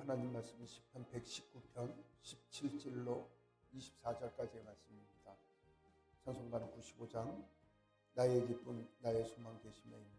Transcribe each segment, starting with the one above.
하나님 말씀은 시편 119편 17절로 24절까지의 말씀입니다. 찬송가는 95장 나의 기쁨 나의 소망 되시며입니다.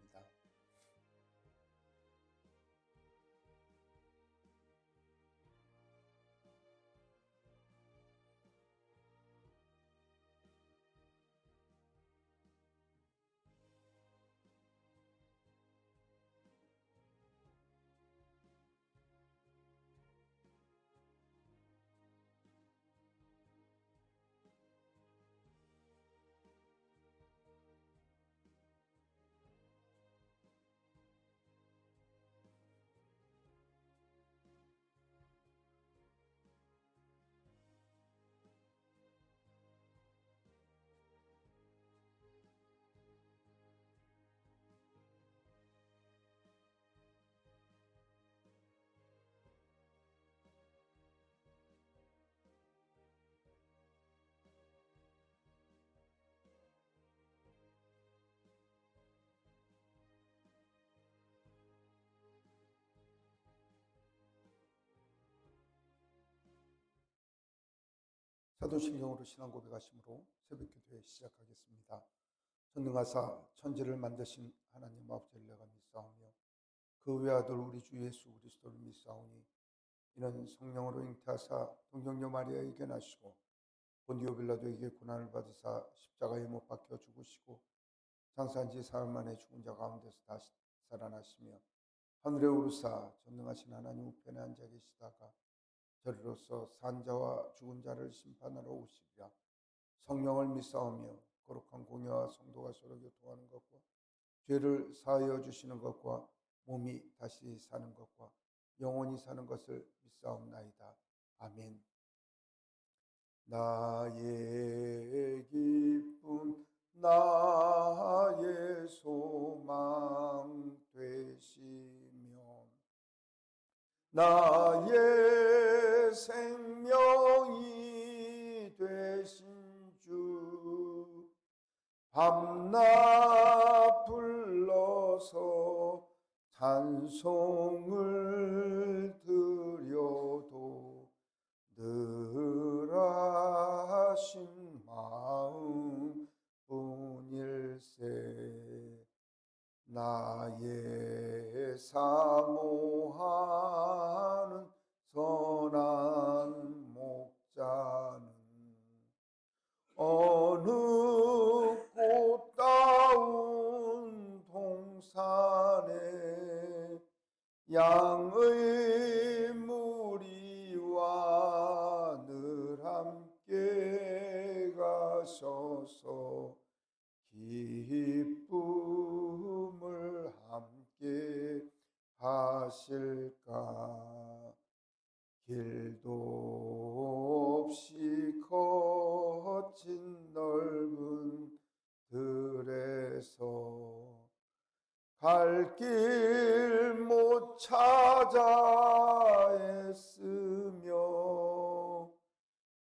사도신경으로 신앙 고백하심으로 새벽기도회 시작하겠습니다. 전능하사 천지를 만드신 하나님 아버지를 내가 믿사오며 그 외아들 우리 주 예수 그리스도를 믿사오니 이는 성령으로 잉태하사 동정녀 마리아에게 나시고 본디오 빌라도에게 고난을 받으사 십자가에 못 박혀 죽으시고 장사한 지 사흘 만에 죽은 자 가운데서 다시 살아나시며 하늘에 오르사 전능하신 하나님 우편에 앉아 계시다가 저리로서 산자와 죽은 자를 심판하러 오시리라. 성령을 믿사오며 거룩한 공회와 성도가 서로 교통하는 것과 죄를 사하여 주시는 것과 몸이 다시 사는 것과 영원히 사는 것을 믿사옵나이다. 아멘. 나의 기쁨 나의 소망 되시며 나의 생명이 되신 주 밤낮 불러서 찬송을 드려도 늘 하신 마음 뿐일세. 나의 사모하는 선한 목자는 어느 꽃다운 동산에 양의 무리와 늘 함께 가셔서 기쁨을 함께 하실까. 길도 없이 거친 넓은 들에서 갈 길 못 찾아 애쓰며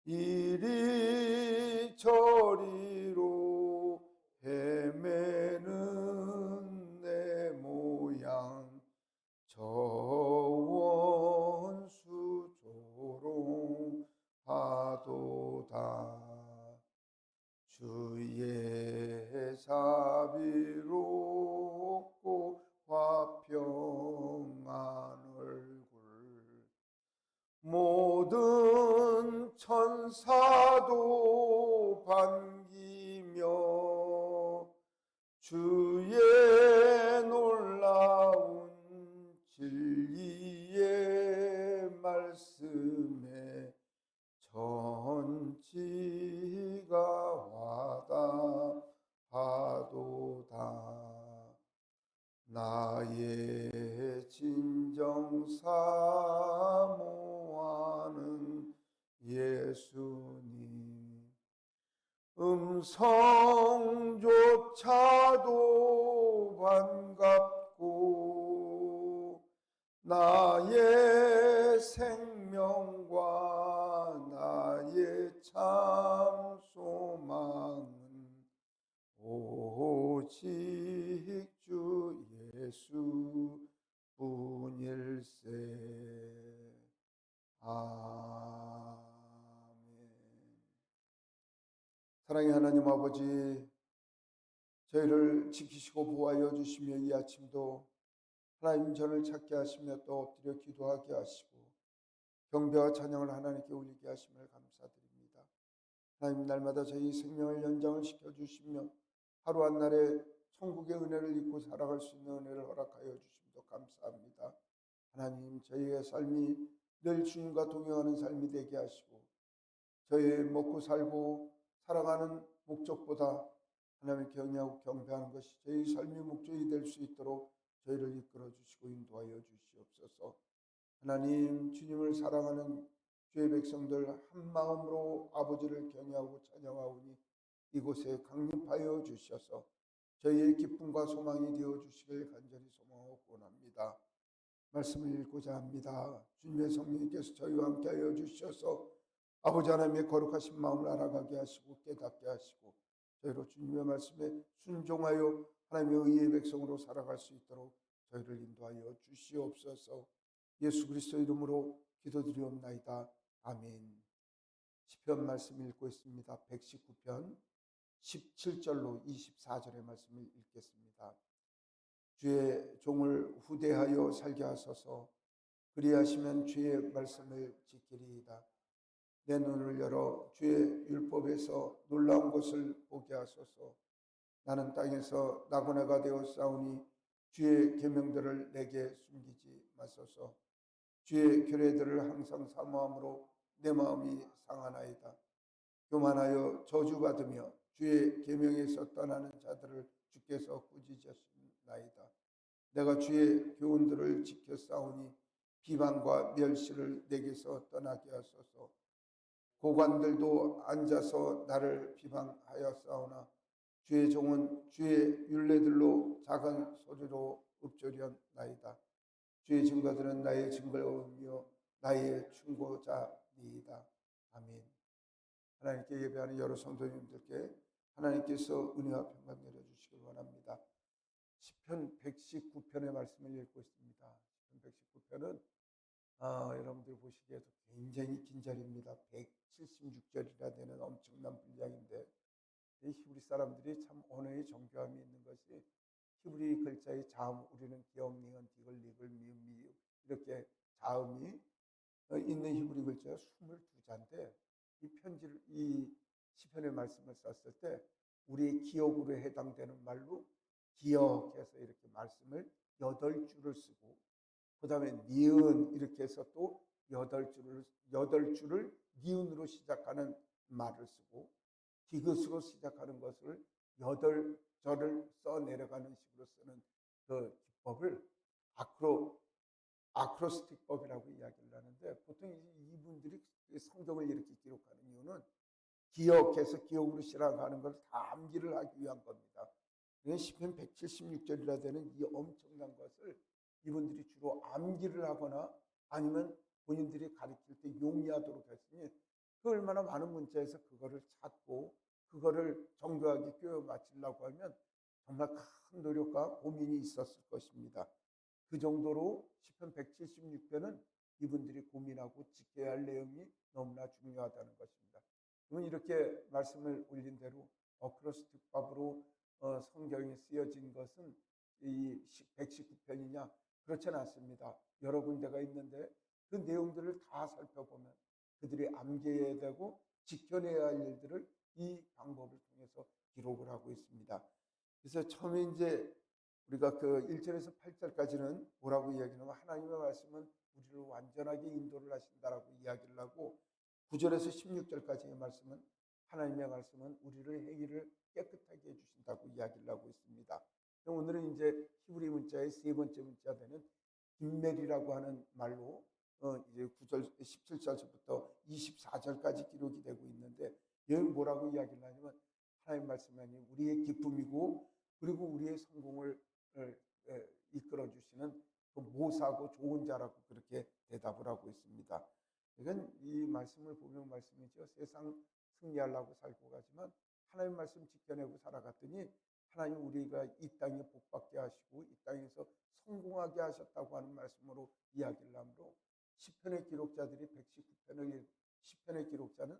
이리 저리로 헤매는 내 모양 저 원수 조롱하도다. 주의 자비롭고 화평한 얼굴 모든 천사도 반기며 주의 놀라운 진리의 말씀에 전지가 와닿하도다. 나의 진정 사모하는 예수님 음성조차도 반갑고 나의 생명과 나의 참 소망은 오직 주 예수 뿐일세. 사랑의 하나님 아버지, 저희를 지키시고 보호하여 주시며 이 아침도 하나님 전을 찾게 하시며 또 엎드려 기도하게 하시고 경배와 찬양을 하나님께 올리게 하심을 감사드립니다. 하나님, 날마다 저희 생명을 연장을 시켜주시며 하루 한 날에 천국의 은혜를 입고 살아갈 수 있는 은혜를 허락하여 주심도 감사합니다. 하나님, 저희의 삶이 늘 주님과 동행하는 삶이 되게 하시고 저희 먹고 살고 살아가는 목적보다 하나님을 경외하고 경배하는 것이 저희 삶의 목적이 될 수 있도록 저희를 이끌어 주시고 인도하여 주시옵소서. 하나님, 주님을 사랑하는 주의 백성들 한 마음으로 아버지를 경외하고 찬양하오니 이곳에 강림하여 주셔서 저희의 기쁨과 소망이 되어 주시길 간절히 소망하고 원합니다. 말씀을 읽고자 합니다. 주님의 성령님께서 저희와 함께하여 주셔서 아버지 하나님의 거룩하신 마음을 알아가게 하시고 깨닫게 하시고 저희로 주님의 말씀에 순종하여 하나님의 의의 백성으로 살아갈 수 있도록 저희를 인도하여 주시옵소서. 예수 그리스도 이름으로 기도드리옵나이다. 아멘. 시편 말씀 읽고 있습니다. 119편 17절로 24절의 말씀을 읽겠습니다. 주의 종을 후대하여 살게 하소서. 그리하시면 주의 말씀을 지키리이다. 내 눈을 열어 주의 율법에서 놀라운 것을 보게 하소서. 나는 땅에서 나그네가 되어 싸우니 주의 계명들을 내게 숨기지 마소서. 주의 규례들을 항상 사모함으로 내 마음이 상하나이다. 교만하여 저주받으며 주의 계명에서 떠나는 자들을 주께서 꾸짖으시나이다. 내가 주의 교훈들을 지켜 싸우니 비방과 멸시를 내게서 떠나게 하소서. 고관들도 앉아서 나를 비방하여 싸우나 주의 종은 주의 율례들로 작은 소리로 읊조려나이다. 주의 증거들은 나의 증거이며 나의 충고자니이다. 아멘. 하나님께 예배하는 여러 성도님들께 하나님께서 은혜와 평강 내려주시길 원합니다. 시편 119편의 말씀을 읽고 있습니다. 시편 119편은 여러분들 보시기에도 굉장히 긴 절입니다. 176절이나 되는 엄청난 분량인데 이 히브리 사람들이 참 언어의 정교함이 있는 것이 히브리 글자의 자음, 우리는 기역, 니은, 디귿, 리글, 미음, 미음 이렇게 자음이 있는 히브리 글자가 22자인데 이 편지를 이 시편의 말씀을 썼을 때 우리의 기억으로 해당되는 말로 기억해서 이렇게 말씀을 8줄을 쓰고 그 다음에 니은 이렇게 해서 또 8줄을 니은으로 시작하는 말을 쓰고 디귿으로 시작하는 것을 8절을 써 내려가는 식으로 쓰는 그 기법을 아크로스틱법이라고 이야기를 하는데 보통 이분들이 성경을 이렇게 기록하는 이유는 기억해서 기억으로 시작하는 걸 다 암기를 하기 위한 겁니다. 시편 176절이라 되는 이 엄청난 것을 이분들이 주로 암기를 하거나 아니면 본인들이 가르칠 때 용이하도록 했으니 그 얼마나 많은 문자에서 그거를 찾고 그거를 정교하게 꿰어 맞추려고 하면 정말 큰 노력과 고민이 있었을 것입니다. 그 정도로 시편 176편은 이분들이 고민하고 지켜야 할 내용이 너무나 중요하다는 것입니다. 그러면 이렇게 말씀을 올린 대로 어크로스틱법으로 성경이 쓰여진 것은 이 119편이냐? 그렇지는 않습니다. 여러 군데가 있는데 그 내용들을 다 살펴보면 그들이 암기해야 되고 지켜내야 할 일들을 이 방법을 통해서 기록을 하고 있습니다. 그래서 처음에 이제 우리가 그 1절에서 8절까지는 뭐라고 이야기하냐면 하나님의 말씀은 우리를 완전하게 인도를 하신다라고 이야기를 하고 9절에서 16절까지의 말씀은 하나님의 말씀은 우리를 행위를 깨끗하게 해주신다고 이야기를 하고 있습니다. 오늘은 이제 히브리 문자의 세 번째 문자 되는 김멜이라고 하는 말로 이제 9절, 17절부터 24절까지 기록이 되고 있는데 여기 뭐라고 이야기를 하냐면 하나님 말씀이 우리의 기쁨이고 그리고 우리의 성공을 이끌어 주시는 그 모사고 좋은 자라고 그렇게 대답을 하고 있습니다. 이건 이 말씀을 보면 말씀이죠. 세상 승리하려고 살고 가지만 하나님 말씀 지켜내고 살아갔더니 하나님 우리가 이 땅에 복받게 하시고 이 땅에서 성공하게 하셨다고 하는 말씀으로 이야기를 하므로 시편의 기록자들이 119편을 시편의 기록자는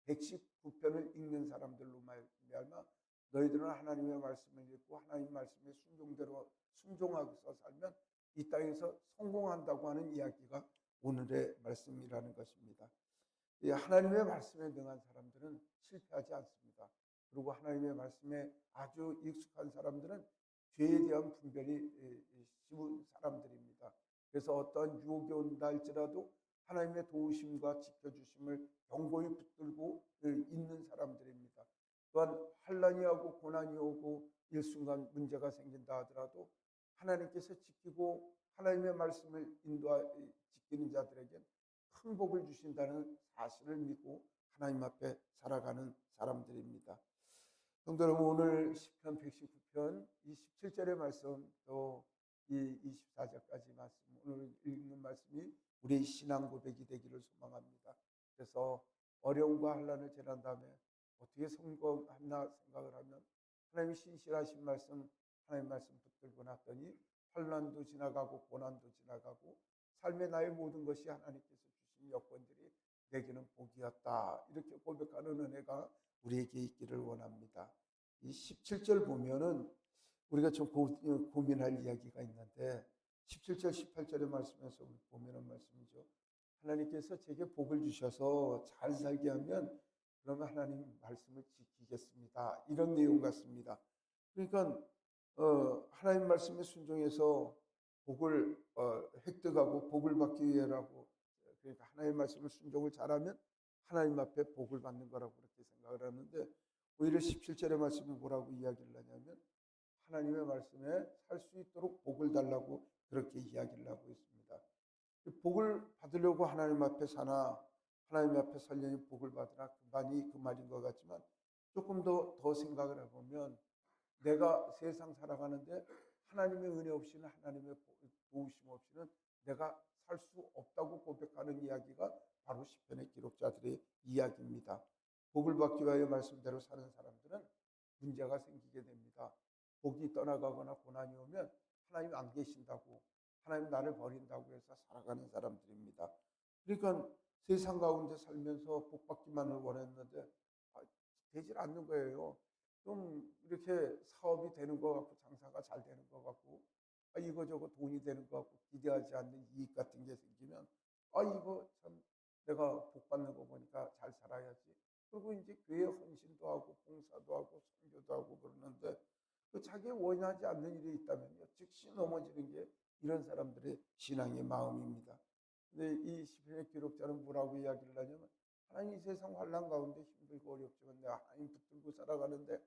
119편을 읽는 사람들로 말미암아 너희들은 하나님의 말씀을 읽고 하나님 말씀에 순종대로 순종하고서 살면 이 땅에서 성공한다고 하는 이야기가 오늘의 말씀이라는 것입니다. 하나님의 말씀에 능한 사람들은 실패하지 않습니다. 그리고 하나님의 말씀에 아주 익숙한 사람들은 죄에 대한 분별이 쉬운 사람들입니다. 그래서 어떤 유혹이 온다 할지라도 하나님의 도우심과 지켜주심을 견고히 붙들고 있는 사람들입니다. 또한 환난이 오고 고난이 오고 일순간 문제가 생긴다 하더라도 하나님께서 지키고 하나님의 말씀을 지키는 자들에게 큰 복을 주신다는 사실을 믿고 하나님 앞에 살아가는 사람들입니다. 성도 여러분, 오늘 시편 119편 이 17절의 말씀 또 이 24절까지 말씀, 오늘 읽는 말씀이 우리의 신앙 고백이 되기를 소망합니다. 그래서 어려움과 환난을 지난 다음에 어떻게 성공하나 생각을 하면 하나님이 신실하신 말씀, 하나님 말씀 붙들고 났더니 환난도 지나가고 고난도 지나가고 삶의 나의 모든 것이 하나님께서 주신 여건들이 내게는 복이었다. 이렇게 고백하는 은혜가 우리에게 있기를 원합니다. 이 17절 보면은 우리가 좀 고민할 이야기가 있는데 17절 18절의 말씀에서 보면은 말씀이죠. 하나님께서 제게 복을 주셔서 잘 살게 하면 그러면 하나님 말씀을 지키겠습니다. 이런 내용 같습니다. 그러니까 하나님 말씀에 순종해서 복을 획득하고 복을 받기 위해라고, 그러니까 하나님 말씀을 순종을 잘하면 하나님 앞에 복을 받는 거라고 그렇게 생각을 하는데, 오히려 17절의 말씀이 뭐라고 이야기를 하냐면 하나님의 말씀에 살 수 있도록 복을 달라고 그렇게 이야기를 하고 있습니다. 복을 받으려고 하나님 앞에 사나 하나님 앞에 살려니 복을 받으라, 그 말인 것 같지만 조금 더 생각을 해보면 내가 세상 살아가는데 하나님의 은혜 없이는, 하나님의 도우심 없이는 내가 살 수 없다고 고백하는 이야기가 바로 시편의 기록자들의 이야기입니다. 복을 받기 위하여 말씀대로 사는 사람들은 문제가 생기게 됩니다. 복이 떠나가거나 고난이 오면 하나님 안 계신다고, 하나님 나를 버린다고 해서 살아가는 사람들입니다. 그러니까 세상 가운데 살면서 복 받기만을 원했는데 되질 않는 거예요. 좀 이렇게 사업이 되는 것 같고 장사가 잘 되는 것 같고 이거저거 돈이 되는 것 같고 기대하지 않는 이익 같은 게 생기면 이거 참 내가 복 받는 거 보니까 잘 살아야지. 그리고 이제 교회 헌신도 하고 봉사도 하고 선교도 하고 그러는데 그 자기의 원하지 않는 일이 있다면요, 즉시 넘어지는 게 이런 사람들의 신앙의 마음입니다. 근데 이 시편의 기록자는 뭐라고 이야기를 하냐면 하나님 이 세상 환난 가운데 힘들고 어렵지만 내가 하나님 붙들고 살아가는데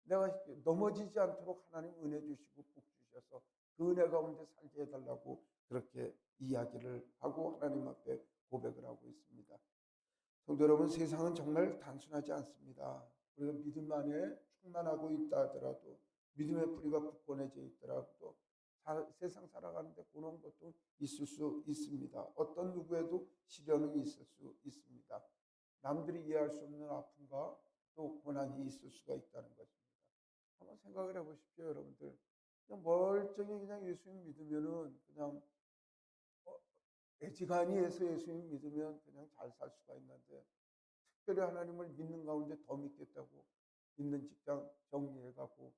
내가 넘어지지 않도록 하나님 은혜 주시고 복 주셔서 그 은혜 가운데 살게 해달라고 그렇게 이야기를 하고 하나님 앞에 고백을 하고 있습니다. 성도 여러분, 세상은 정말 단순하지 않습니다. 우리가 믿음 안에 충만하고 있다 하더라도, 믿음의 뿌리가 굳건해져 있더라도 세상 살아가는데 그런 것도 있을 수 있습니다. 어떤 누구에도 시련은 있을 수 있습니다. 남들이 이해할 수 없는 아픔과 또 고난이 있을 수가 있다는 것입니다. 한번 생각을 해보십시오, 여러분들. 그냥 멀쩡히 그냥 예수님 믿으면은 그냥 애지간히 해서 예수님 믿으면 그냥 잘 살 수가 있는데, 특별히 하나님을 믿는 가운데 더 믿겠다고 있는 직장 정리해가고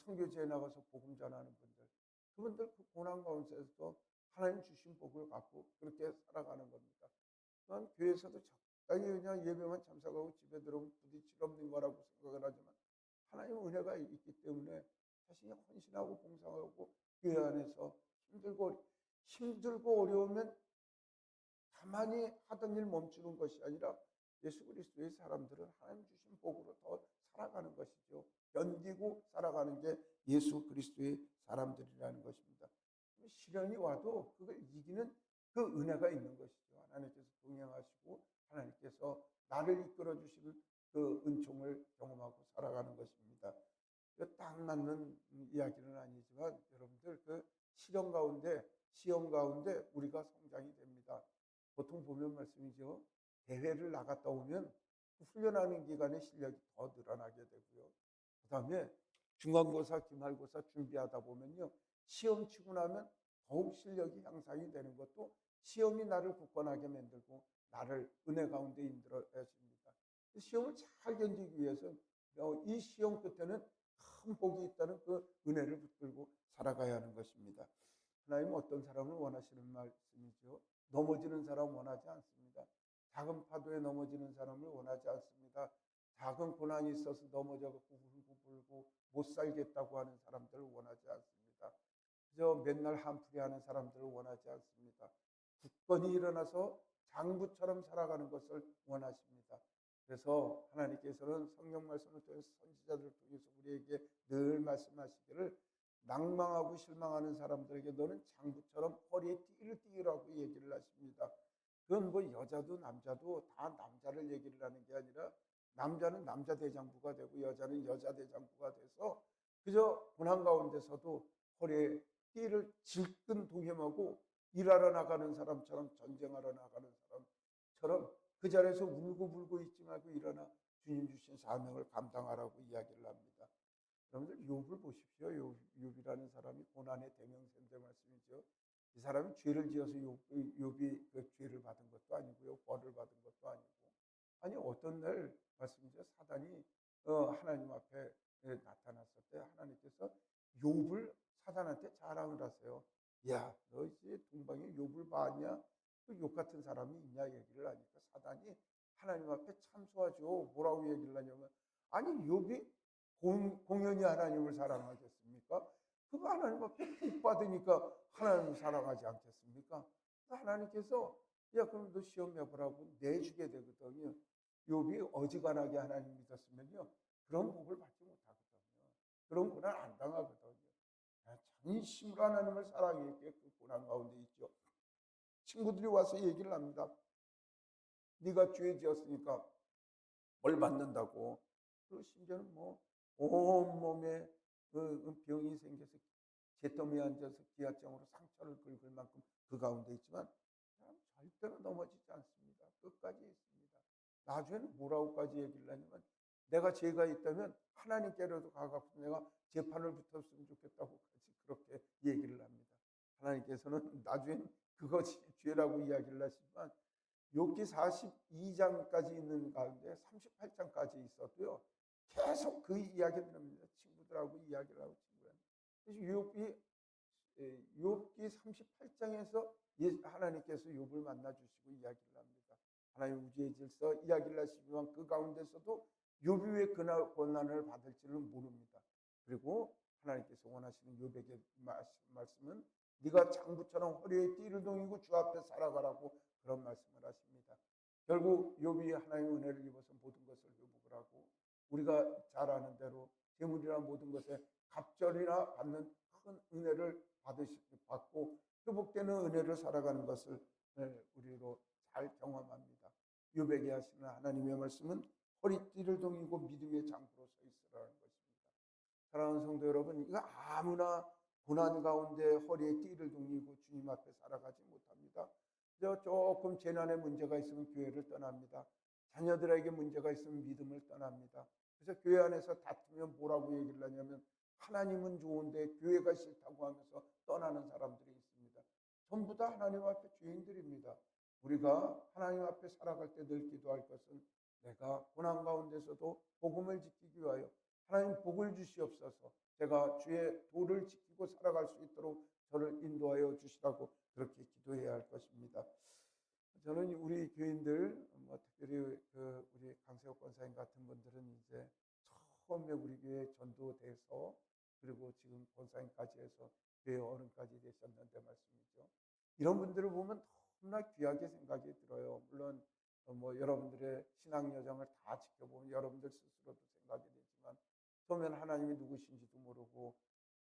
선교지에 나가서 복음 전하는 분들, 그분들 그 고난 가운데서도 하나님 주신 복을 갖고 그렇게 살아가는 겁니다. 또한 교회에서도 적당히 그냥 예배만 참석하고 집에 들어오면 부딪힐 없는 거라고 생각을 하지만 하나님 은혜가 있기 때문에 자신이 헌신하고 봉사하고 교회 안에서 힘들고 어려우면 가만히 하던 일 멈추는 것이 아니라 예수 그리스도의 사람들은 하나님 주신 복으로 더 살아가는 것이죠. 견디고 살아가는 게 예수 그리스도의 사람들이라는 것입니다. 시련이 와도 그걸 이기는 그 은혜가 있는 것이죠. 하나님께서 동행하시고 하나님께서 나를 이끌어 주시는 그 은총을 경험하고 살아가는 것입니다. 딱 맞는 이야기는 아니지만 여러분들 그 시험 가운데 우리가 성장이 됩니다. 보통 보면 말씀이죠. 대회를 나갔다 오면 그 훈련하는 기간에 실력이 더 늘어나게 되고요. 그 다음에 중간고사, 기말고사 준비하다 보면요, 시험 치고 나면 더욱 실력이 향상이 되는 것도 시험이 나를 굳건하게 만들고 나를 은혜 가운데 인도해 주십니다. 시험을 잘 견디기 위해서 이 시험 끝에는 큰 복이 있다는 그 은혜를 붙들고 살아가야 하는 것입니다. 하나님은 어떤 사람을 원하시는 말씀이죠? 넘어지는 사람 원하지 않습니다. 작은 파도에 넘어지는 사람을 원하지 않습니다. 작은 고난이 있어서 넘어져서 울고 불고 못 살겠다고 하는 사람들을 원하지 않습니다. 그저 맨날 한풀이하는 사람들을 원하지 않습니다. 굳건히 일어나서 장부처럼 살아가는 것을 원하십니다. 그래서 하나님께서는 성경 말씀을 통해서 선지자들을 통해서 우리에게 늘 말씀하시기를 낭망하고 실망하는 사람들에게 너는 장부처럼 허리에 띠를 띠라고 얘기를 하십니다. 그건 뭐 여자도 남자도 다 남자를 얘기를 하는 게 아니라 남자는 남자 대장부가 되고 여자는 여자 대장부가 돼서 그저 고난 가운데서도 허리에 띠를 질끈 동행하고 일하러 나가는 사람처럼 전쟁하러 나가는 사람처럼 그 자리에서 울고 불고 있지 말고 일어나 주님 주신 사명을 감당하라고 이야기를 합니다. 여러분들 욥을 보십시오. 욥이라는 사람이 고난의 대명사인데 말씀이죠. 이 사람이 죄를 지어서 욥이 그 죄를 받은 것도 아니고요. 벌을 받은 것도 아니고. 아니 어떤 날 말씀이죠. 사단이 하나님 앞에 나타났을 때 하나님께서 욥을 사단한테 자랑을 하세요. 야, 너 이제 동방에 욥을 봤냐? 그 욥 같은 사람이 있냐 얘기를 하니까 사단이 하나님 앞에 참소하죠. 뭐라고 얘기를 하냐면 아니 욥이 공연히 하나님을 사랑하겠습니까? 그거 하나님 앞에 복 받으니까 하나님을 사랑하지 않겠습니까? 하나님께서 야 그럼 너 시험 해보라고 내주게 되거든요. 욥이 어지간하게 하나님 믿었으면요 그런 복을 받지 못하거든요. 그런 고난 안 당하거든요. 전심으로 하나님을 사랑했기에 그 고난 가운데 있죠. 친구들이 와서 얘기를 합니다. 네가 죄 지었으니까 벌 받는다고. 그리고 심지어는 뭐 온몸에 병이 생겨서 잿더미에 앉아서 기아장으로 상처를 긁을 만큼 그 가운데 있지만 절대로 넘어지지 않습니다. 끝까지 있습니다. 나중에는 뭐라고까지 얘기를 하냐면 내가 죄가 있다면 하나님께로도 가갖고 내가 재판을 붙었으면 좋겠다고까지 그렇게 얘기를 합니다. 하나님께서는 나중엔 그것이 죄라고 이야기를 하시지만 욥기 42장까지 있는 가운데 38장까지 있어도요. 계속 그 이야기를 합니다. 친구들하고 이야기를 하고 친구들하고. 그래서 욥기 38장에서 하나님께서 욥을 만나 주시고 이야기를 합니다. 하나님 우주의 질서 이야기를 하시지만 그 가운데서도 욥이 왜 고난을 받을지를 모릅니다. 그리고 하나님께서 원하시는 욥에게 말씀은 네가 장부처럼 허리에 띠를 동이고 주 앞에 살아가라고 그런 말씀을 하십니다. 결국 욥이 하나님의 은혜를 입어서 모든 것을 회복을 하고 우리가 잘 아는 대로 재물이나 모든 것에 갑절이나 받는 큰 은혜를 받고 회복되는 은혜를 살아가는 것을 우리로 잘 경험합니다. 욥에게 하시는 하나님의 말씀은 허리띠를 동이고 믿음의 장부로 서 있으라는 것입니다. 사랑하는 성도 여러분, 이거 아무나 고난 가운데 허리에 띠를 동이고 주님 앞에 살아가지 못합니다. 조금 재난의 문제가 있으면 교회를 떠납니다. 자녀들에게 문제가 있으면 믿음을 떠납니다. 그래서 교회 안에서 다투면 뭐라고 얘기를 하냐면 하나님은 좋은데 교회가 싫다고 하면서 떠나는 사람들이 있습니다. 전부 다 하나님 앞에 죄인들입니다. 우리가 하나님 앞에 살아갈 때 늘 기도할 것은 내가 고난 가운데서도 복음을 지키기 위하여 하나님 복을 주시옵소서. 제가 주의 도를 지키고 살아갈 수 있도록 저를 인도하여 주시라고 그렇게 기도해야 할 것입니다. 저는 우리 교인들, 특별히 우리 강세혁 권사님 같은 분들은 이제 처음에 우리 교회 전도돼서 그리고 지금 권사님까지 해서 교회 어른까지 되셨는데 말씀이죠. 이런 분들을 보면 너무나 귀하게 생각이 들어요. 물론 여러분들의 신앙 여정을 다 지켜보면 여러분들 스스로도 생각이 되지만 처음엔 하나님이 누구신지도 모르고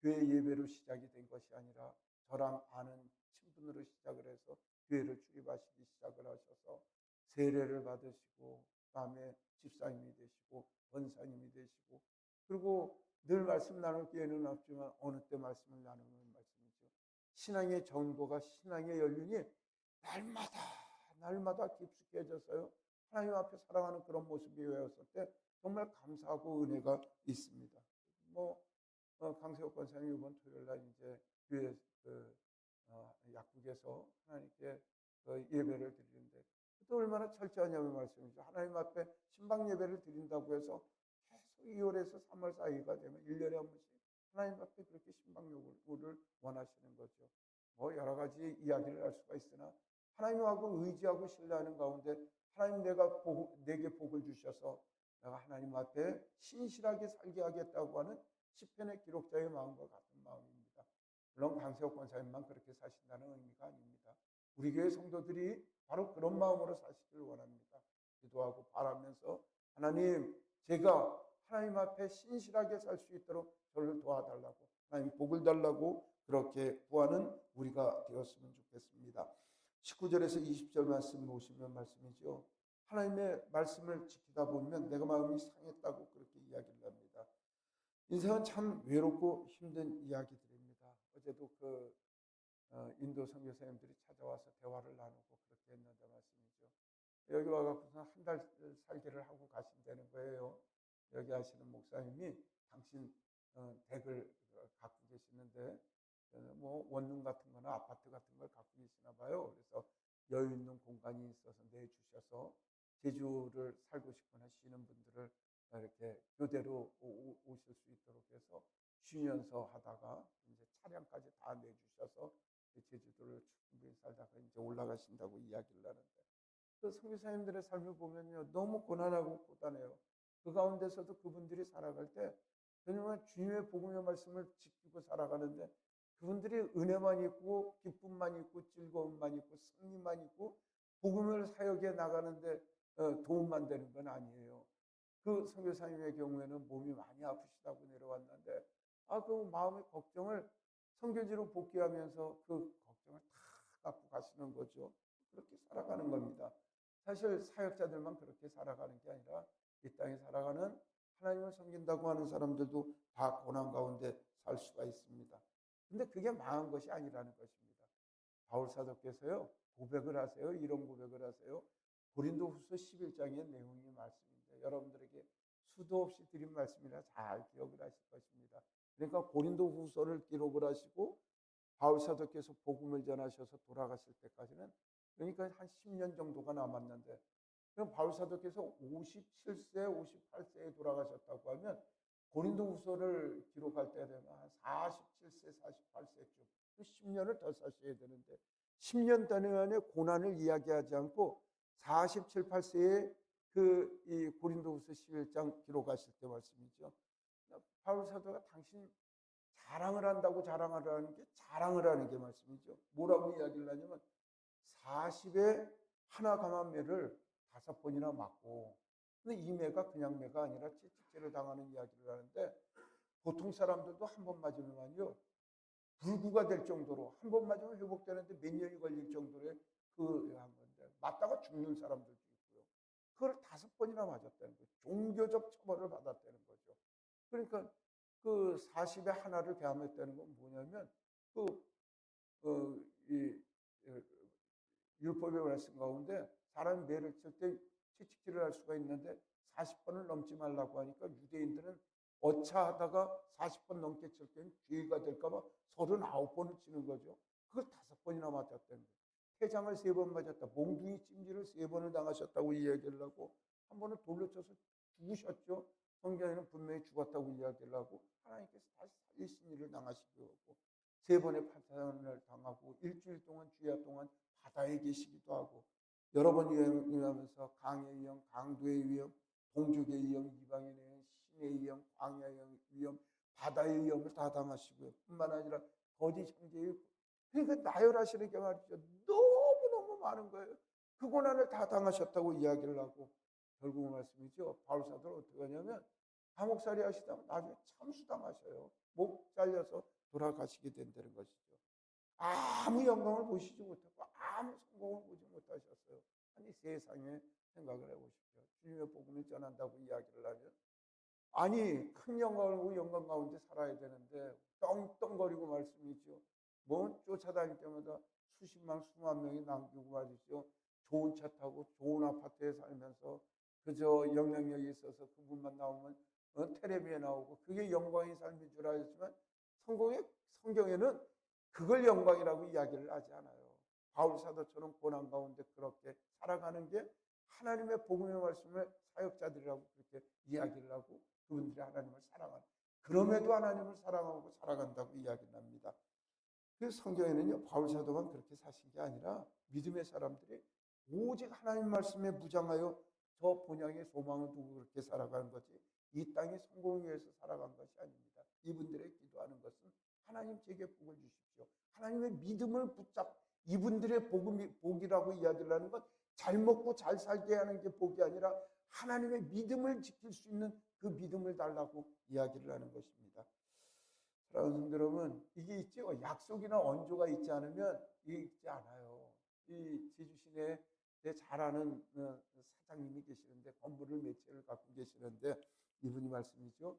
교회 예배로 시작이 된 것이 아니라 저랑 아는 친분으로 시작을 해서 교회를 출입하시기 시작을 하셔서 세례를 받으시고 그다음에 집사님이 되시고 권사님이 되시고 그리고 늘 말씀 나눌 기회는 없지만 어느 때 말씀을 나누는 말씀이죠. 신앙의 전도가 신앙의 연륜이 날마다 깊숙해져서요. 하나님 앞에 살아가는 그런 모습이 되었을 때 정말 감사하고 은혜가 있습니다. 강세혁 권사님 이번 토요일 날 이제 교회 약국에서 하나님께 예배를 드리는데 또 얼마나 철저하냐면 말씀이죠. 하나님 앞에 신방 예배를 드린다고 해서 계속 2월에서 3월 사이가 되면 1년에 한 번씩 하나님 앞에 그렇게 신방 요구를 원하시는 거죠. 뭐 여러 가지 이야기를 할 수가 있으나 하나님하고 의지하고 신뢰하는 가운데 하나님 내게 복을 주셔서 내가 하나님 앞에 신실하게 살게 하겠다고 하는 시편의 기록자의 마음과 같은 마음입니다. 물론 강세혁 권사님만 그렇게 사신다는 의미가 아닙니다. 우리 교회 성도들이 바로 그런 마음으로 사시길 원합니다. 기도하고 바라면서 하나님, 제가 하나님 앞에 신실하게 살 수 있도록 저를 도와달라고, 하나님 복을 달라고 그렇게 구하는 우리가 되었으면 좋겠습니다. 19절에서 20절 말씀 보시면 말씀이죠. 하나님의 말씀을 지키다 보면 내가 마음이 상했다고 그렇게 이야기를 합니다. 인생은 참 외롭고 힘든 이야기들입니다. 어제도 인도 선교사님들이 찾아와서 대화를 나누고 그렇게 했는데 말씀이죠. 여기 와갖고서 한 달 살기를 하고 가신다는 거예요. 여기 하시는 목사님이 당신 댁을 갖고 계시는데 뭐 원룸 같은 거나 아파트 같은 걸 갖고 계시나 봐요. 그래서 여유 있는 공간이 있어서 내주셔서 제주를 살고 싶거나 쉬는 분들을 이렇게 교대로 오실 수 있도록 해서 쉬면서 하다가 이제 차량까지 다 내주셔서 제주도를 충분히 살다가 이제 올라가신다고 이야기를 하는데 그 선교사님들의 삶을 보면요 너무 고난하고 고단해요. 그 가운데서도 그분들이 살아갈 때 정말 주님의 복음의 말씀을 지키고 살아가는데 그분들이 은혜만 있고 기쁨만 있고 즐거움만 있고 승리만 있고 복음을 사역해 나가는데 도움만 되는 건 아니에요. 그 선교사님의 경우에는 몸이 많이 아프시다고 내려왔는데 그 마음의 걱정을 선교지로 복귀하면서 그 걱정을 다 갖고 가시는 거죠. 그렇게 살아가는 겁니다. 사실 사역자들만 그렇게 살아가는 게 아니라 이 땅에 살아가는 하나님을 섬긴다고 하는 사람들도 다 고난 가운데 살 수가 있습니다. 근데 그게 망한 것이 아니라는 것입니다. 바울 사도께서요 고백을 하세요. 이런 고백을 하세요. 고린도후서 11장의 내용이 말씀인데 여러분들에게 수도 없이 드린 말씀이라 잘 기억을 하실 것입니다. 그러니까 고린도후서를 기록을 하시고 바울 사도께서 복음을 전하셔서 돌아가실 때까지는 그러니까 한 10년 정도가 남았는데 그럼 바울 사도께서 57세, 58세에 돌아가셨다고 하면 고린도후서를 기록할 때 되면 한 47세, 48세쯤 10년을 더 사셔야 되는데 10년 단위의 고난을 이야기하지 않고 47, 8세에 이 고린도후서 11장 기록하실 때 말씀이죠. 바울 사도가 당신 자랑을 한다고 자랑을 하는 게 말씀이죠. 뭐라고 이야기를 하냐면 40에 하나 감한 매를 5번이나 맞고 근데 이 매가 그냥 매가 아니라 채찍질을 당하는 이야기를 하는데 보통 사람들도 한 번 맞으면요 불구가 될 정도로 한 번 맞으면 회복되는데 몇 년이 걸릴 정도의 한 건데 맞다가 죽는 사람들도 있고요. 그걸 5번이나 맞았다는 거죠. 종교적 처벌을 받았다는 거죠. 그러니까 그 40에 하나를 개함했다는 건 뭐냐면 이 율법의 말씀 가운데 사람이 매를 칠 때 채찍질을 할 수가 있는데 40번을 넘지 말라고 하니까 유대인들은 어차하다가 40번 넘게 칠 때는 죄가 될까 봐 39번을 치는 거죠. 그걸 5번이나 맞았다는 거예요. 태장을 3번 맞았다. 몽둥이 찜질을 3번을 당하셨다고 이야기를 하고 한 번은 돌로 쳐서 죽으셨죠. 성경에는 분명히 죽었다고 이야기를 하고 하나님께서 다시 살리신 일을 당하시기도 하고 3번의 판단을 당하고 일주일 동안 주야 동안 바다에 계시기도 하고 여러 번 위험하면서 강의 위험, 강도의 위험, 동족의 위험, 이방인의 위험, 신의 위험, 광야의 위험, 바다의 위험을 다 당하시고요. 뿐만 아니라 거짓 형제의 그러니까 나열하시는 게 말이죠. 너무너무 많은 거예요. 그 고난을 다 당하셨다고 이야기를 하고 결국 말씀이죠. 바울 사도는 어떻게 하냐면 감옥살이 하시다가 나중에 참수당하셔요. 목 잘려서 돌아가시게 된다는 것이죠. 아무 영광을 보시지 못했고 아무 성공을 보지 못하셨어요. 아니 세상에 생각을 해보십시오. 주님의 복음을 전한다고 이야기를 하면 아니 큰 영광을 보고 영광 가운데 살아야 되는데 떵떵거리고 말씀이죠. 뭐 쫓아다닐 때마다 수십만 수만 명이 남기고 말이죠. 좋은 차 타고 좋은 아파트에 살면서 그저 영향력이 있어서 그분만 나오면 텔레비에 나오고 그게 영광의 삶인 줄 알지만 성경에는 그걸 영광이라고 이야기를 하지 않아요. 바울 사도처럼 고난 가운데 그렇게 살아가는 게 하나님의 복음의 말씀을 사역자들이라고 그렇게 이야기를 하고 그분들이 하나님을 사랑하는, 그럼에도 하나님을 사랑하고 살아간다고 이야기를 합니다. 그 성경에는요, 바울 사도만 그렇게 사신 게 아니라 믿음의 사람들이 오직 하나님 말씀에 무장하여 저 본향의 소망을 두고 그렇게 살아가는 거지, 이 땅의 성공을 위해서 살아간 것이 아닙니다. 이분들의 기도하는 것은 하나님 제게 복을 주십시오. 하나님의 믿음을 붙잡, 이분들의 복이라고 이야기를 하는 건 잘 먹고 잘 살게 하는 게 복이 아니라 하나님의 믿음을 지킬 수 있는 그 믿음을 달라고 이야기를 하는 것입니다. 사랑하는 성도 여러분, 이게 있죠. 약속이나 언조가 있지 않으면 이게 있지 않아요. 이 제주 시내에 제 잘 아는 사장님이 계시는데, 건물을 몇 채를 갖고 계시는데, 이분이 말씀이죠.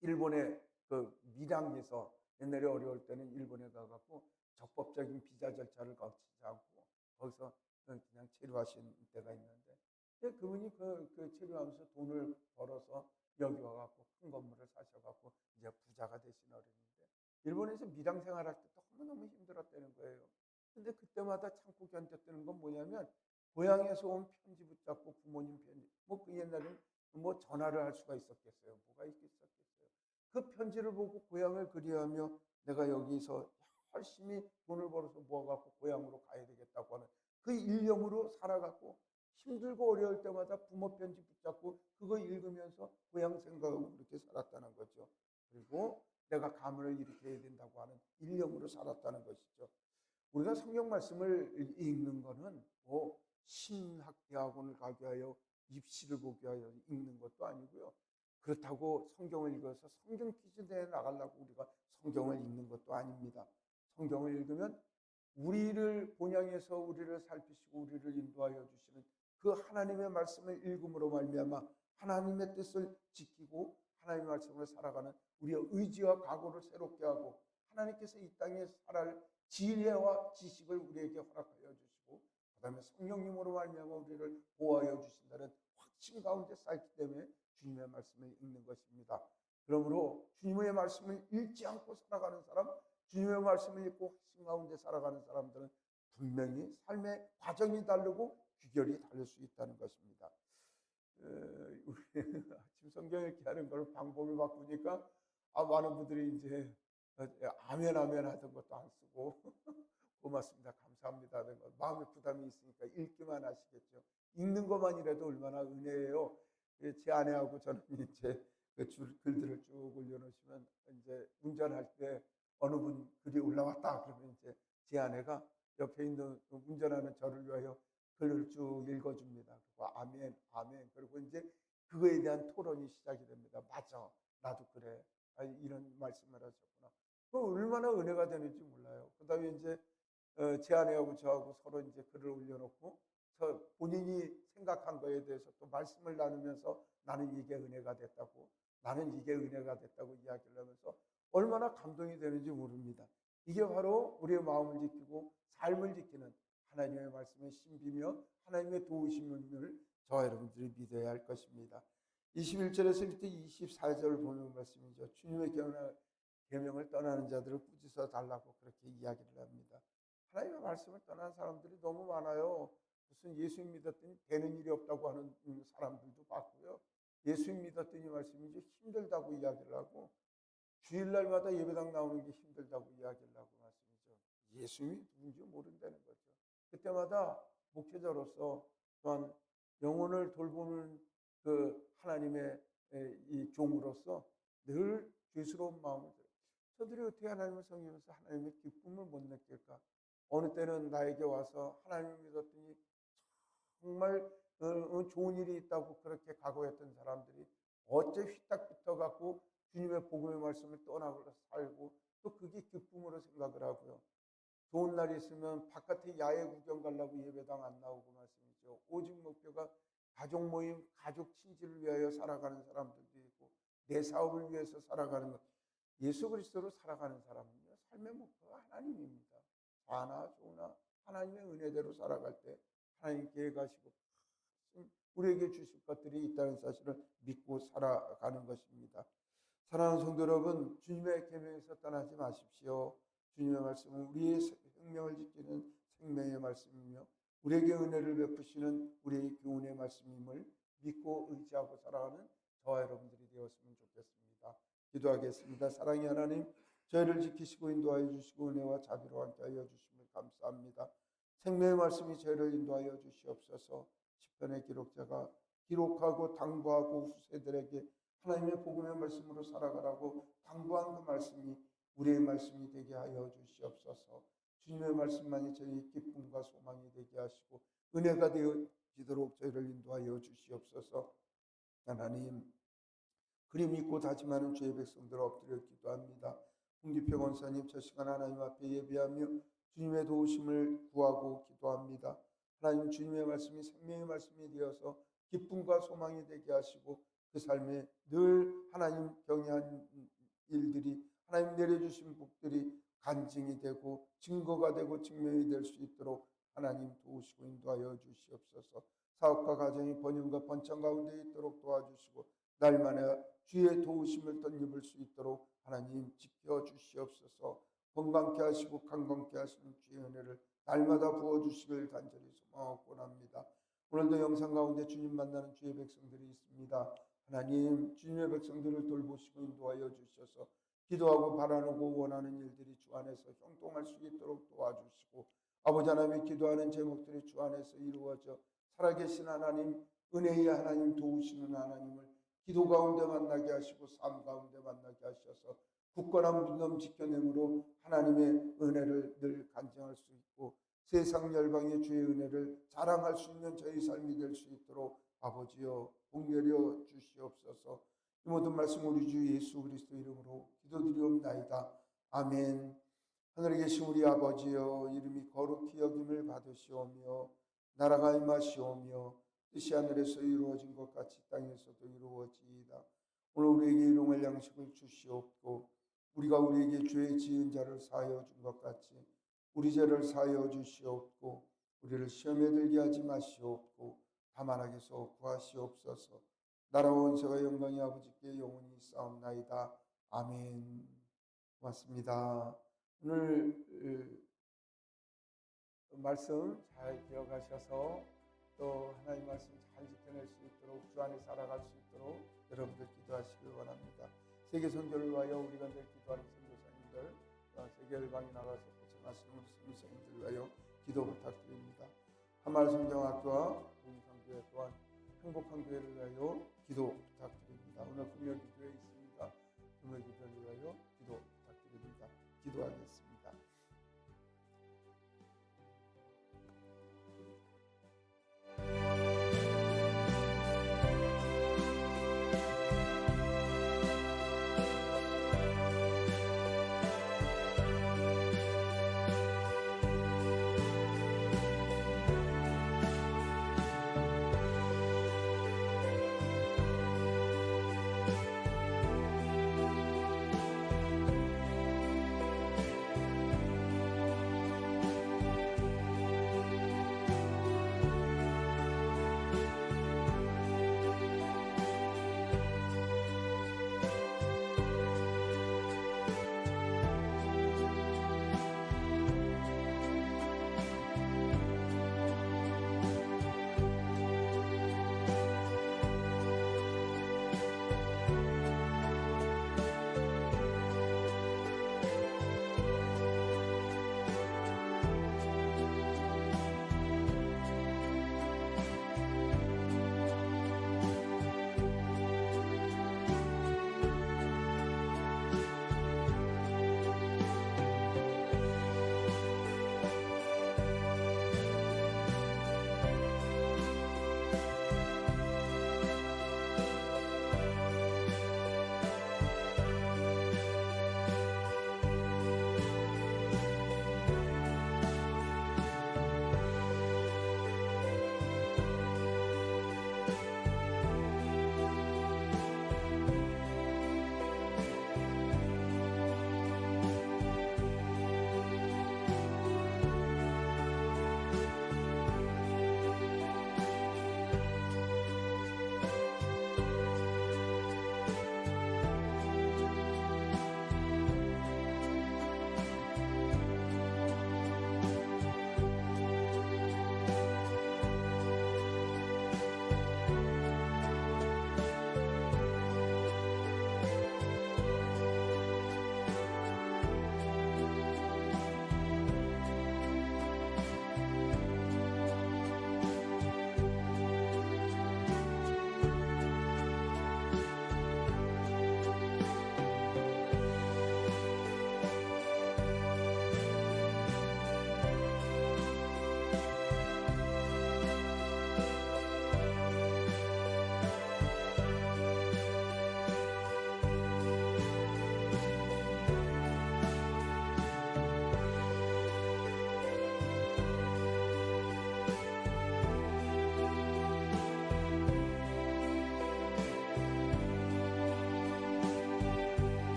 일본의 그 밀양에서 옛날에 어려울 때는 일본에 가갖고 적법적인 비자 절차를 거치지 않고 거기서 그냥 체류하신 때가 있는데, 그분이 그 체류하면서 돈을 벌어서 여기 와갖고 큰 건물을 사셔갖고 이제 부자가 되신 어른인데, 일본에서 밀양 생활할 때 너무너무 힘들었다는 거예요. 근데 그때마다 참고 견뎠다는 건 뭐냐면, 고향에서 온 편지 붙잡고 부모님 편지, 뭐 그 옛날에는 뭐 전화를 할 수가 있었겠어요. 뭐가 있겠어요. 그 편지를 보고 고향을 그리하며 내가 여기서 열심히 돈을 벌어서 모아갖고 고향으로 가야 되겠다고 하는 그 일념으로 살아갔고, 힘들고 어려울 때마다 부모 편지 붙잡고 그거 읽으면서 고향 생각하고 그렇게 살았다는 거죠. 그리고 내가 가문을 일으켜야 된다고 하는 일념으로 살았다는 것이죠. 우리가 성경 말씀을 읽는 거는 뭐 신학대학원을 가게 하여 입시를 보게 하여 읽는 것도 아니고요. 그렇다고 성경을 읽어서 성경 퀴즈 대회 나가려고 우리가 성경을 읽는 것도 아닙니다. 성경을 읽으면 우리를 본향에서 우리를 살피시고 우리를 인도하여 주시는 그 하나님의 말씀을 읽음으로 말미암아 하나님의 뜻을 지키고 하나님의 말씀을 살아가는 우리의 의지와 각오를 새롭게 하고, 하나님께서 이 땅에 살아갈 지혜와 지식을 우리에게 허락하여 주시고, 그 다음에 성령님으로 말미암아 우리를 보호하여 주신다는 확신 가운데 쌓였기 때문에 주님의 말씀을 읽는 것입니다. 그러므로 주님의 말씀을 읽지 않고 살아가는 사람, 주님의 말씀을 읽고 확신 가운데 살아가는 사람들은 분명히 삶의 과정이 다르고 귀결이 다를 수 있다는 것입니다. 우리 아침 성경 읽기 하는 걸 방법을 바꾸니까 많은 분들이 이제 아멘 아멘 하던 것도 안 쓰고 고맙습니다, 감사합니다 하는 것, 마음의 부담이 있으니까 읽기만 하시겠죠. 읽는 것만이라도 얼마나 은혜예요. 제 아내하고 저는 이제 글들을 쭉 올려놓으시면 이제 운전할 때 어느 분 글이 올라왔다 그러면 이제 제 아내가 옆에 있는 운전하는 저를 위하여 글을 쭉 읽어줍니다. 그리고 아멘 아멘, 그리고 이제 그거에 대한 토론이 시작이 됩니다. 맞아, 나도 그래, 이런 말씀을 하셨구나. 그 얼마나 은혜가 되는지 몰라요. 그 다음에 이제 제 아내하고 저하고 서로 이제 글을 올려놓고 본인이 생각한 거에 대해서 또 말씀을 나누면서 나는 이게 은혜가 됐다고, 나는 이게 은혜가 됐다고 이야기를 하면서 얼마나 감동이 되는지 모릅니다. 이게 바로 우리의 마음을 지키고 삶을 지키는 하나님의 말씀의 신비며 하나님의 도우심을 저와 여러분들이 믿어야 할 것입니다. 21절에서 24절을 보는 말씀이죠. 주님의 계명을 떠나는 자들을 꾸짖어 달라고 그렇게 이야기를 합니다. 하나님의 말씀을 떠난 사람들이 너무 많아요. 무슨 예수 믿었더니 되는 일이 없다고 하는 사람들도 봤고요. 예수 믿었더니 말씀이죠, 힘들다고 이야기를 하고, 주일날마다 예배당 나오는 게 힘들다고 이야기를 하고 말씀이죠. 예수님이 누군지 모른다는 거죠. 그때마다 목회자로서 또한 영혼을 돌보는 그 하나님의 이 종으로서 늘 죄스러운 마음을 들어요. 저들이 어떻게 하나님을 섬기면서 하나님의 기쁨을 못 느낄까? 어느 때는 나에게 와서 하나님을 믿었더니 정말 좋은 일이 있다고 그렇게 각오했던 사람들이 어째 휘딱 붙어갖고 주님의 복음의 말씀을 떠나고 살고, 또 그게 기쁨으로 생각을 하고요. 좋은 날이 있으면 바깥에 야외 구경 가려고 예배당 안 나오고 말씀이죠. 오직 목표가 가족 모임, 가족 친지를 위하여 살아가는 사람들도 있고, 내 사업을 위해서 살아가는 것. 예수 그리스도로 살아가는 사람은요, 삶의 목표가 하나님입니다. 자나 좋으나 하나님의 은혜대로 살아갈 때 하나님 계획하시고 우리에게 주실 것들이 있다는 사실을 믿고 살아가는 것입니다. 사랑하는 성도 여러분, 주님의 계명에서 떠나지 마십시오. 주님의 말씀은 우리의 생명을 지키는 생명의 말씀이며 우리에게 은혜를 베푸시는 우리의 교훈의 말씀임을 믿고 의지하고 살아가는 저와 여러분들이 되었으면 좋겠습니다. 기도하겠습니다. 사랑의 하나님, 저희를 지키시고 인도하여 주시고 은혜와 자비로 함께하여 주심을 감사합니다. 생명의 말씀이 저희를 인도하여 주시옵소서. 시편의 기록자가 기록하고 당부하고 후세들에게 하나님의 복음의 말씀으로 살아가라고 당부한 그 말씀이 우리의 말씀이 되게 하여 주시옵소서. 주님의 말씀만이 저희의 기쁨과 소망이 되게 하시고 은혜가 되어지도록 저희를 인도하여 주시옵소서. 하나님, 그리 믿고 다짐하는 주의 백성들 엎드려 기도합니다. 홍기표 권사님, 저 시간 하나님 앞에 예배하며 주님의 도우심을 구하고 기도합니다. 하나님, 주님의 말씀이 생명의 말씀이 되어서 기쁨과 소망이 되게 하시고 그 삶에 늘 하나님 경외한 일들이, 하나님 내려주신 복들이 간증이 되고 증거가 되고 증명이 될 수 있도록 하나님 도우시고 인도하여 주시옵소서. 사업과 가정이 번영과 번창 가운데 있도록 도와주시고 날마다 주의 도우심을 덧입을 수 있도록 하나님 지켜주시옵소서. 건강케 하시고 강건케 하시는 주의 은혜를 날마다 부어주시길 간절히 소망하고 합니다. 오늘도 영상 가운데 주님 만나는 주의 백성들이 있습니다. 하나님, 주님의 백성들을 돌보시고 인도하여 주셔서 기도하고 바라고 원하는 일들이 주 안에서 형통할 수 있도록 도와주시고 아버지 하나님이 기도하는 제목들이 주 안에서 이루어져 살아계신 하나님, 은혜의 하나님, 도우시는 하나님을 기도 가운데 만나게 하시고 삶 가운데 만나게 하셔서 굳건한 믿음 지켜냄으로 하나님의 은혜를 늘 간증할 수 있고 세상 열방의 주의 은혜를 자랑할 수 있는 저희 삶이 될 수 있도록 아버지여 복 내려 주시옵소서. 이 모든 말씀 우리 주 예수 그리스도 이름으로 기도드리옵나이다. 아멘. 하늘에 계신 우리 아버지여, 이름이 거룩히 여김을 받으시오며 나라가 임하시오며 뜻이 하늘에서 이루어진 것 같이 땅에서도 이루어지이다. 오늘 우리에게 일용할 양식을 주시옵고 우리가 우리에게 죄 지은 자를 사하여 준 것 같이 우리 죄를 사하여 주시옵고 우리를 시험에 들게 하지 마시옵고 다만 악에서 구하시옵소서. 나라와 원세와 영광이 아버지께 영원히 싸움나이다. 아멘. 고맙습니다. 오늘 말씀 잘 기억하셔서 또 하나님 말씀 잘 지켜낼 수 있도록 주 안에 살아갈 수 있도록 여러분들 기도하시길 원합니다. 세계 선교를 위하여 우리가 늘 기도하는 선교사님들, 세계 열방에 나가서 고생하시는 우리 선교사님들 위하여 기도 부탁드립니다. 한마을성경학교와 동성교회 또한 행복한 교회를 위하여 기도 부탁드립니다. 오늘 금요 기도회 있습니다.